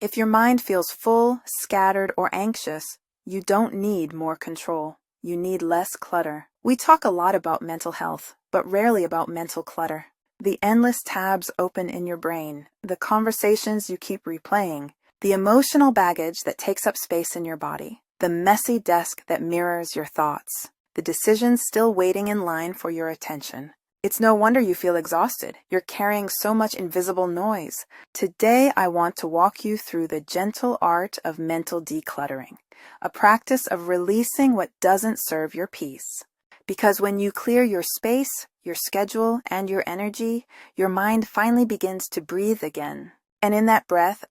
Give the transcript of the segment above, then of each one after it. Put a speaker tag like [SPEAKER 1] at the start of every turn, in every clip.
[SPEAKER 1] If your mind feels full, scattered, or anxious, you don't need more control. You need less clutter. We talk a lot about mental health, but rarely about mental clutter. The endless tabs open in your brain, the conversations you keep replaying, the emotional baggage that takes up space in your body, the messy desk that mirrors your thoughts, the decisions still waiting in line for your attention. It's no wonder you feel exhausted. You're carrying so much invisible noise. Today, I want to walk you through the gentle art of mental decluttering, a practice of releasing what doesn't serve your peace. Because when you clear your space, your schedule, and your energy, your mind finally begins to breathe again. And in that breath,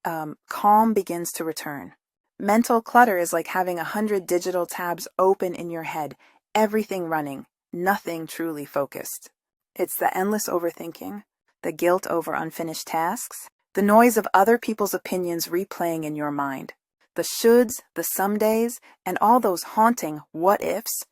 [SPEAKER 1] calm begins to return. Mental clutter is like having 100 digital tabs open in your head, everything running, nothing truly focused. It's the endless overthinking, the guilt over unfinished tasks, the noise of other people's opinions replaying in your mind, the shoulds, the somedays, and all those haunting what-ifs.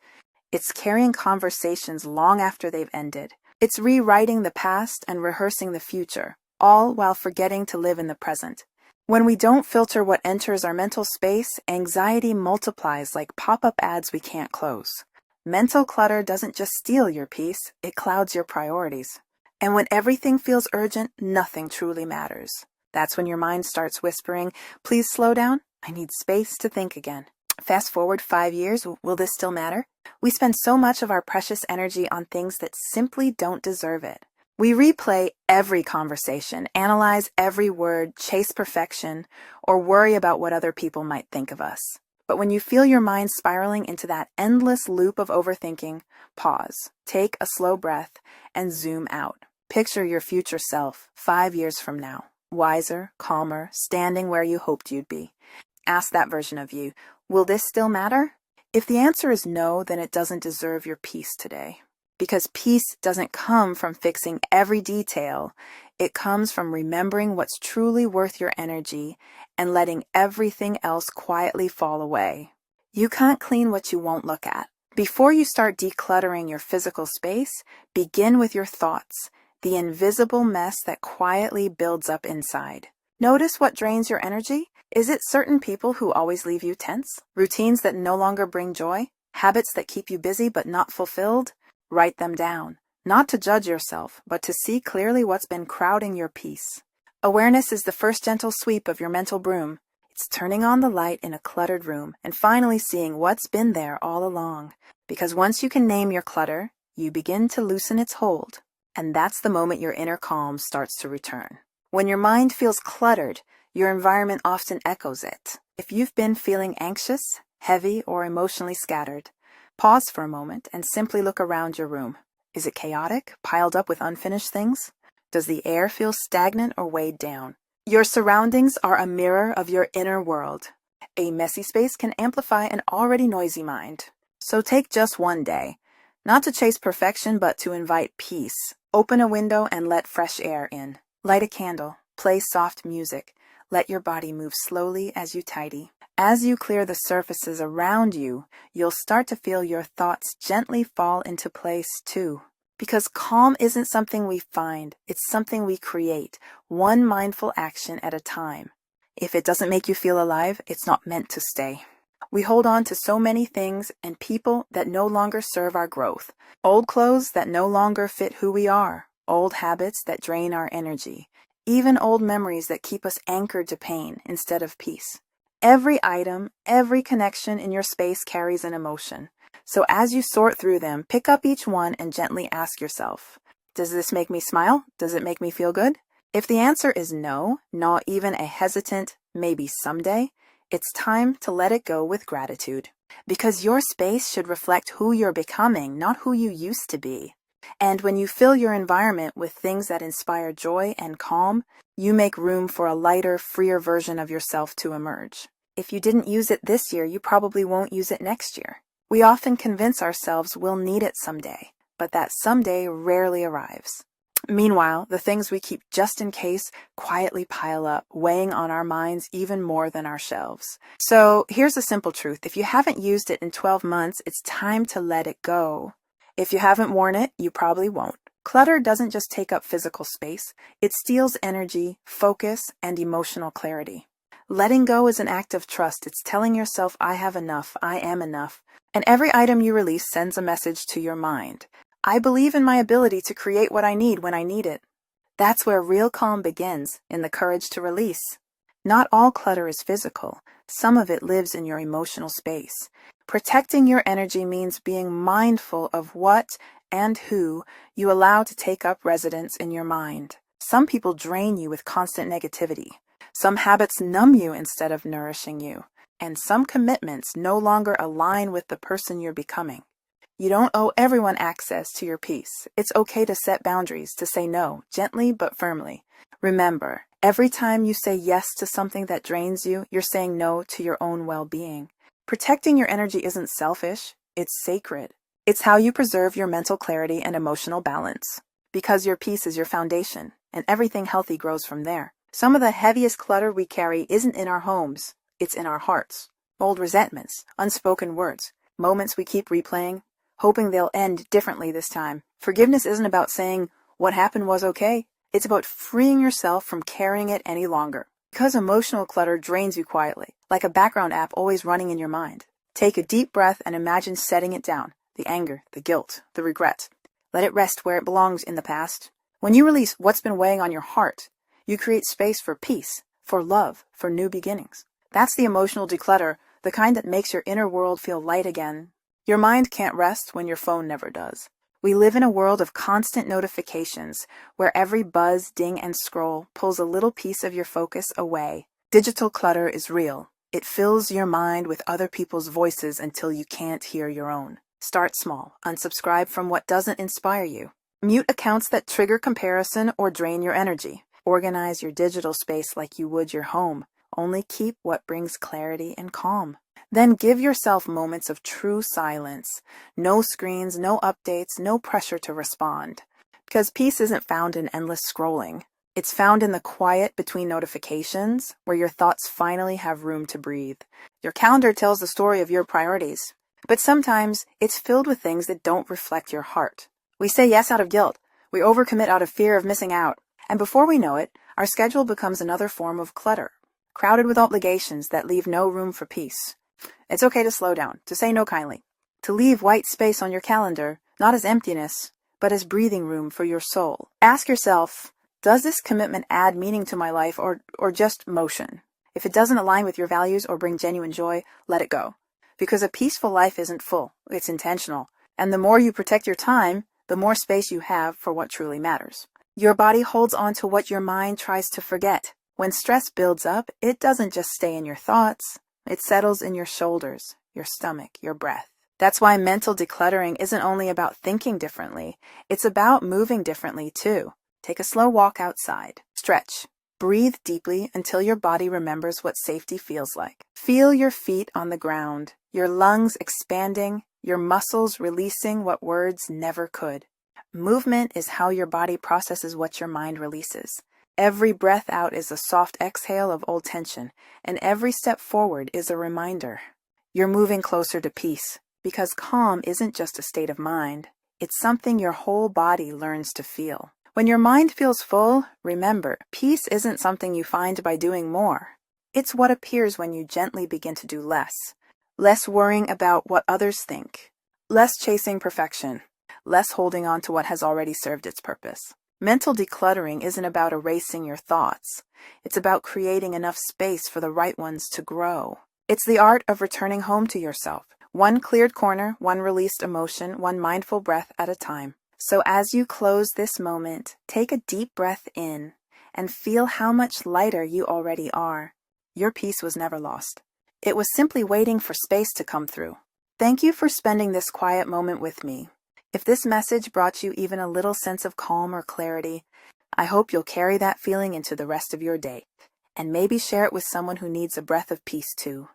[SPEAKER 1] It's carrying conversations long after they've ended. It's rewriting the past and rehearsing the future, all while forgetting to live in the present. When we don't filter what enters our mental space, anxiety multiplies like pop-up ads we can't close. Mental clutter doesn't just steal your peace, it clouds your priorities. And when everything feels urgent, nothing truly matters. That's when your mind starts whispering, "Please slow down, I need space to think again." Fast forward 5 years, will this still matter? We spend so much of our precious energy on things that simply don't deserve it. We replay every conversation, analyze every word, chase perfection, or worry about what other people might think of us. But when you feel your mind spiraling into that endless loop of overthinking, pause, take a slow breath, and zoom out. Picture your future self 5 years from now, wiser, calmer, standing where you hoped you'd be. Ask that version of you, will this still matter? If the answer is no, then it doesn't deserve your peace today. Because peace doesn't come from fixing every detail. It comes from remembering what's truly worth your energy and letting everything else quietly fall away. You can't clean what you won't look at. Before you start decluttering your physical space, begin with your thoughts, the invisible mess that quietly builds up inside. Notice what drains your energy. Is it certain people who always leave you tense? Routines that no longer bring joy? Habits that keep you busy but not fulfilled? Write them down. Not to judge yourself, but to see clearly what's been crowding your peace. Awareness is the first gentle sweep of your mental broom. It's turning on the light in a cluttered room and finally seeing what's been there all along. Because once you can name your clutter, you begin to loosen its hold. And that's the moment your inner calm starts to return. When your mind feels cluttered, your environment often echoes it. If you've been feeling anxious, heavy, or emotionally scattered, pause for a moment and simply look around your room. Is it chaotic, piled up with unfinished things? Does the air feel stagnant or weighed down? Your surroundings are a mirror of your inner world. A messy space can amplify an already noisy mind. So take just one day, not to chase perfection, but to invite peace. Open a window and let fresh air in. Light a candle. Play soft music. Let your body move slowly as you tidy. As you clear the surfaces around you, you'll start to feel your thoughts gently fall into place too. Because calm isn't something we find, it's something we create, one mindful action at a time. If it doesn't make you feel alive, it's not meant to stay. We hold on to so many things and people that no longer serve our growth. Old clothes that no longer fit who we are. Old habits that drain our energy. Even old memories that keep us anchored to pain instead of peace. Every item, every connection in your space carries an emotion. So as you sort through them, pick up each one and gently ask yourself, does this make me smile? Does it make me feel good? If the answer is no, not even a hesitant, maybe someday, it's time to let it go with gratitude. Because your space should reflect who you're becoming, not who you used to be. And when you fill your environment with things that inspire joy and calm, you make room for a lighter, freer version of yourself to emerge. If you didn't use it this year, you probably won't use it next year. We often convince ourselves we'll need it someday, but that someday rarely arrives. Meanwhile, the things we keep just in case quietly pile up, weighing on our minds even more than our shelves. So here's a simple truth. If you haven't used it in 12 months, it's time to let it go. If you haven't worn it, you probably won't. Clutter doesn't just take up physical space, it steals energy, focus, and emotional clarity. Letting go is an act of trust. It's telling yourself, I have enough, I am enough. And every item you release sends a message to your mind. I believe in my ability to create what I need when I need it. That's where real calm begins, in the courage to release. Not all clutter is physical. Some of it lives in your emotional space. Protecting your energy means being mindful of what and who you allow to take up residence in your mind. Some people drain you with constant negativity. Some habits numb you instead of nourishing you. And some commitments no longer align with the person you're becoming. You don't owe everyone access to your peace. It's okay to set boundaries, to say no, gently but firmly. Remember, every time you say yes to something that drains you, you're saying no to your own well-being. Protecting your energy isn't selfish, it's sacred. It's how you preserve your mental clarity and emotional balance. Because your peace is your foundation, and everything healthy grows from there. Some of the heaviest clutter we carry isn't in our homes, it's in our hearts. Old resentments, unspoken words, moments we keep replaying, hoping they'll end differently this time. Forgiveness isn't about saying, what happened was okay. It's about freeing yourself from carrying it any longer. Because emotional clutter drains you quietly, like a background app always running in your mind. Take a deep breath and imagine setting it down. The anger, the guilt, the regret. Let it rest where it belongs in the past. When you release what's been weighing on your heart, you create space for peace, for love, for new beginnings. That's the emotional declutter, the kind that makes your inner world feel light again. Your mind can't rest when your phone never does. We live in a world of constant notifications, where every buzz, ding, and scroll pulls a little piece of your focus away. Digital clutter is real. It fills your mind with other people's voices until you can't hear your own. Start small. Unsubscribe from what doesn't inspire you. Mute accounts that trigger comparison or drain your energy. Organize your digital space like you would your home. Only keep what brings clarity and calm. Then give yourself moments of true silence. No screens, no updates, no pressure to respond. Because peace isn't found in endless scrolling. It's found in the quiet between notifications, where your thoughts finally have room to breathe. Your calendar tells the story of your priorities. But sometimes it's filled with things that don't reflect your heart. We say yes out of guilt. We overcommit out of fear of missing out. And before we know it, our schedule becomes another form of clutter, crowded with obligations that leave no room for peace. It's okay to slow down, to say no kindly, to leave white space on your calendar, not as emptiness, but as breathing room for your soul. Ask yourself, does this commitment add meaning to my life or just motion? If it doesn't align with your values or bring genuine joy, let it go. Because a peaceful life isn't full, it's intentional. And the more you protect your time, the more space you have for what truly matters. Your body holds on to what your mind tries to forget. When stress builds up, it doesn't just stay in your thoughts. It settles in your shoulders, your stomach, your breath. That's why mental decluttering isn't only about thinking differently. It's about moving differently too. Take a slow walk outside. Stretch. Breathe deeply until your body remembers what safety feels like. Feel your feet on the ground, your lungs expanding, your muscles releasing what words never could. Movement is how your body processes what your mind releases. Every breath out is a soft exhale of old tension, and every step forward is a reminder. You're moving closer to peace, because calm isn't just a state of mind. It's something your whole body learns to feel. When your mind feels full, remember, peace isn't something you find by doing more. It's what appears when you gently begin to do less. Less worrying about what others think. Less chasing perfection. Less holding on to what has already served its purpose. Mental decluttering isn't about erasing your thoughts. It's about creating enough space for the right ones to grow. It's the art of returning home to yourself. One cleared corner, one released emotion, one mindful breath at a time. So as you close this moment, take a deep breath in and feel how much lighter you already are. Your peace was never lost. It was simply waiting for space to come through. Thank you for spending this quiet moment with me. If this message brought you even a little sense of calm or clarity, I hope you'll carry that feeling into the rest of your day, and maybe share it with someone who needs a breath of peace too.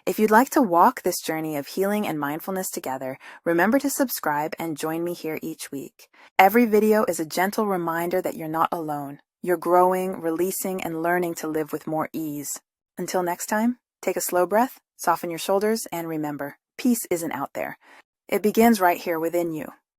[SPEAKER 1] If you'd like to walk this journey of healing and mindfulness together, remember to subscribe and join me here each week. Every video is a gentle reminder that you're not alone. You're growing, releasing, and learning to live with more ease. Until next time, take a slow breath, soften your shoulders, and remember, peace isn't out there. It begins right here within you.